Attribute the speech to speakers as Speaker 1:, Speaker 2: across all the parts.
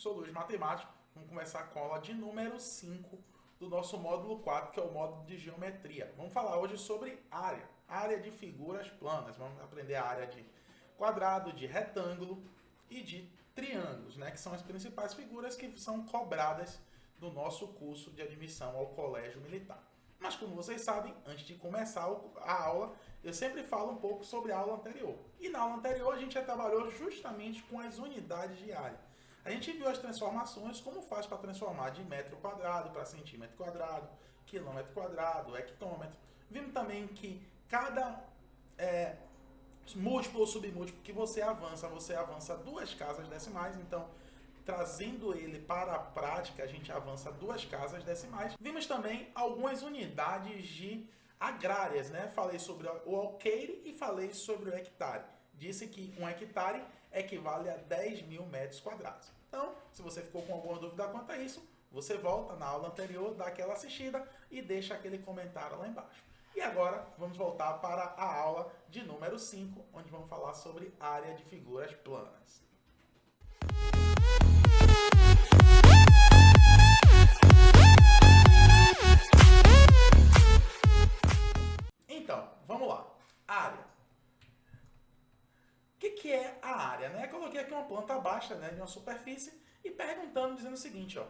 Speaker 1: sou Luiz Matemático. Vamos começar com a aula de número 5 do nosso módulo 4, que é o módulo de geometria. Vamos falar hoje sobre área de figuras planas. Vamos aprender a área de quadrado, de retângulo e de triângulos, né? Que são as principais figuras que são cobradas do nosso curso de admissão ao Colégio Militar. Mas como vocês sabem, antes de começar a aula, eu sempre falo um pouco sobre a aula anterior. E na aula anterior a gente já trabalhou justamente com as unidades de área. A gente viu as transformações, como faz para transformar de metro quadrado para centímetro quadrado, quilômetro quadrado, hectômetro. Vimos também que cada múltiplo ou submúltiplo que você avança 2 casas decimais, então trazendo ele para a prática, a gente avança 2 casas decimais. Vimos também algumas unidades de agrárias, né? Falei sobre o alqueire e falei sobre o hectare. Disse que 1 hectare equivale a 10.000 metros quadrados. Então, se você ficou com alguma dúvida quanto a isso, você volta na aula anterior, dá aquela assistida e deixa aquele comentário lá embaixo. E agora, vamos voltar para a aula de número 5, onde vamos falar sobre área de figuras planas. Então, vamos lá. Área. O que é a área? Né? Eu coloquei aqui uma planta baixa, né, de uma superfície e perguntando, dizendo o seguinte, ó.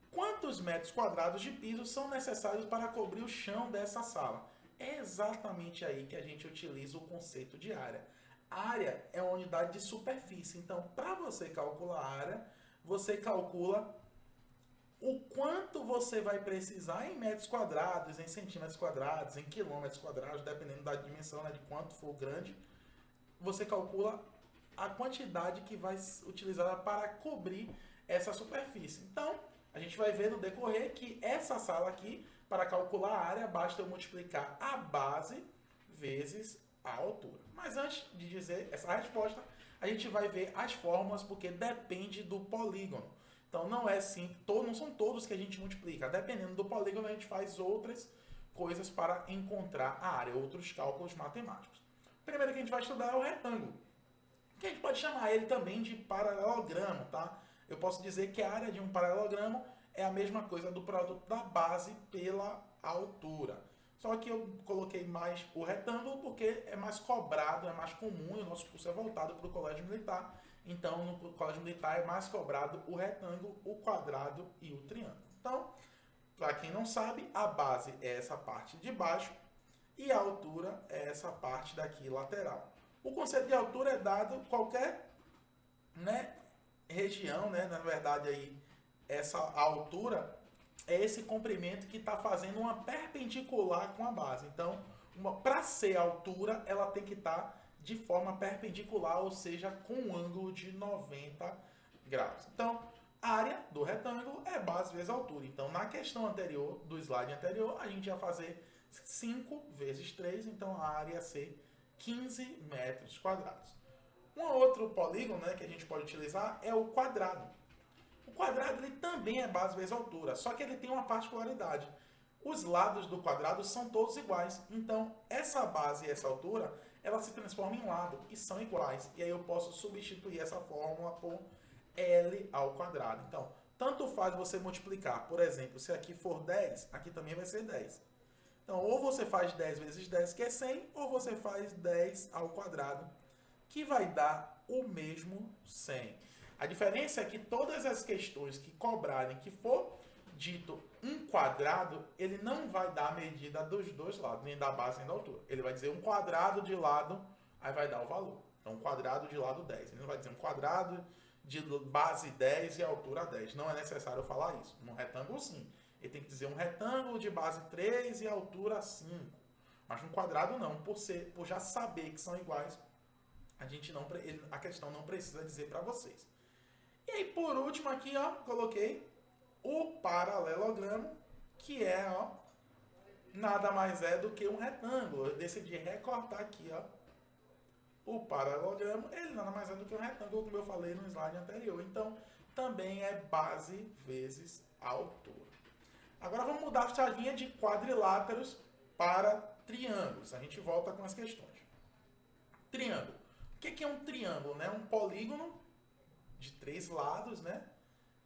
Speaker 1: Quantos metros quadrados de piso são necessários para cobrir o chão dessa sala? É exatamente aí que a gente utiliza o conceito de área. Área é uma unidade de superfície. Então, para você calcular a área, você calcula o quanto você vai precisar em metros quadrados, em centímetros quadrados, em quilômetros quadrados, dependendo da dimensão, né, de quanto for grande. Você calcula a quantidade que vai utilizar para cobrir essa superfície. Então, a gente vai ver no decorrer que essa sala aqui, para calcular a área, basta eu multiplicar a base vezes a altura. Mas antes de dizer essa resposta, a gente vai ver as fórmulas, porque depende do polígono. Então, não são todos que a gente multiplica. Dependendo do polígono, a gente faz outras coisas para encontrar a área, outros cálculos matemáticos. O primeiro que a gente vai estudar é o retângulo, que a gente pode chamar ele também de paralelogramo, tá? Eu posso dizer que a área de um paralelogramo é a mesma coisa do produto da base pela altura. Só que eu coloquei mais o retângulo porque é mais cobrado, é mais comum, e o nosso curso é voltado para o Colégio Militar. Então, no Colégio Militar é mais cobrado o retângulo, o quadrado e o triângulo. Então, para quem não sabe, a base é essa parte de baixo e a altura é essa parte daqui lateral. O conceito de altura é dado qualquer, né, região, né? Na verdade, aí, essa altura é esse comprimento que está fazendo uma perpendicular com a base. Então, para ser altura, ela tem que estar de forma perpendicular, ou seja, com um ângulo de 90 graus. Então, a área do retângulo é base vezes altura. Então, na questão anterior, do slide anterior, a gente ia fazer 5 vezes 3, então a área ia ser 15 metros quadrados. Um outro polígono, né, que a gente pode utilizar é o quadrado. O quadrado ele também é base vezes altura, só que ele tem uma particularidade. Os lados do quadrado são todos iguais, então essa base e essa altura, ela se transforma em lado e são iguais. E aí eu posso substituir essa fórmula por L ao quadrado. Então, tanto faz você multiplicar, por exemplo, se aqui for 10, aqui também vai ser 10. Então, ou você faz 10 vezes 10, que é 100, ou você faz 10 ao quadrado, que vai dar o mesmo 100. A diferença é que todas as questões que cobrarem que for dito um quadrado, ele não vai dar a medida dos dois lados, nem da base nem da altura. Ele vai dizer um quadrado de lado, aí vai dar o valor. Então, um quadrado de lado 10. Ele não vai dizer um quadrado de base 10 e altura 10. Não é necessário falar isso. No retângulo, sim. Ele tem que dizer um retângulo de base 3 e altura 5. Mas no quadrado não, por já saber que são iguais, a questão não precisa dizer para vocês. E aí, por último aqui, ó, coloquei o paralelogramo, que é, ó, nada mais é do que um retângulo. Eu decidi recortar aqui, ó, o paralelogramo, ele nada mais é do que um retângulo, como eu falei no slide anterior. Então, também é base vezes altura. Agora vamos mudar a chavinha de quadriláteros para triângulos. A gente volta com as questões. Triângulo. O que é um triângulo? Né? Um polígono de 3 lados, né?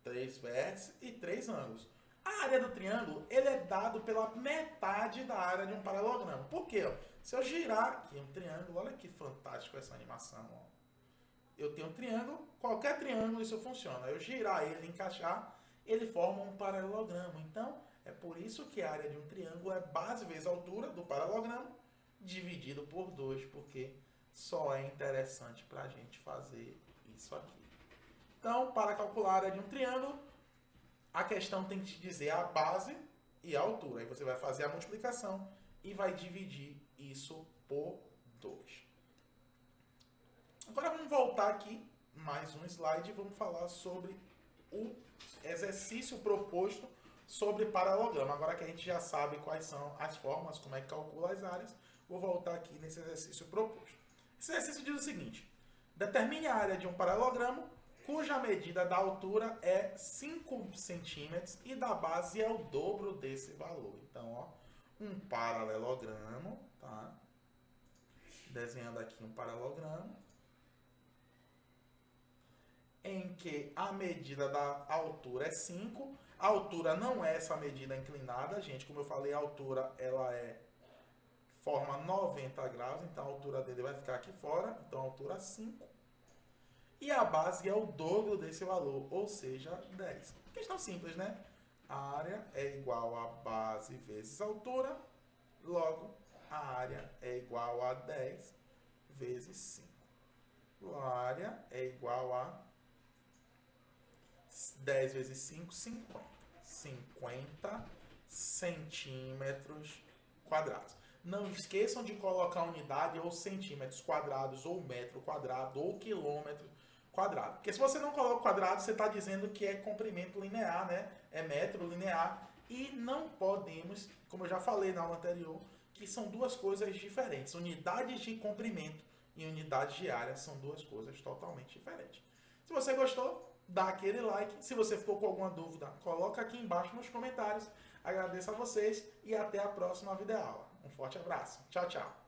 Speaker 1: 3 vértices e 3 ângulos. A área do triângulo, ele é dado pela metade da área de um paralelogramo. Por quê? Se eu girar aqui um triângulo, olha que fantástico essa animação. Ó. Eu tenho um triângulo, qualquer triângulo isso funciona. Eu girar ele, encaixar, ele forma um paralelogramo. Então, é por isso que a área de um triângulo é base vezes a altura do paralelogramo, dividido por 2, porque só é interessante para a gente fazer isso aqui. Então, para calcular a área de um triângulo, a questão tem que te dizer a base e a altura. Aí você vai fazer a multiplicação e vai dividir isso por 2. Agora vamos voltar aqui, mais um slide, e vamos falar sobre o exercício proposto sobre paralelogramo. Agora que a gente já sabe quais são as formas, como é que calcula as áreas, vou voltar aqui nesse exercício proposto. Esse exercício diz o seguinte: determine a área de um paralelogramo cuja medida da altura é 5 centímetros e da base é o dobro desse valor. Então, ó, um paralelogramo, tá? Desenhando aqui um paralelogramo, em que a medida da altura é 5. A altura não é essa medida inclinada, gente. Como eu falei, a altura ela forma 90 graus, então a altura dele vai ficar aqui fora. Então, a altura é 5. E a base é o dobro desse valor, ou seja, 10. Questão simples, né? A área é igual a base vezes a altura, logo a área é igual a 10 vezes 5. A área é igual a 10 vezes 5, 50. 50 centímetros quadrados. Não esqueçam de colocar unidade ou centímetros quadrados, ou metro quadrado, ou quilômetro quadrado. Porque se você não coloca quadrado, você está dizendo que é comprimento linear, né? É metro linear. E não podemos, como eu já falei na aula anterior, que são duas coisas diferentes. Unidades de comprimento e unidades de área são duas coisas totalmente diferentes. Se você gostou, dá aquele like. Se você ficou com alguma dúvida, coloca aqui embaixo nos comentários. Agradeço a vocês e até a próxima videoaula. Um forte abraço. Tchau, tchau.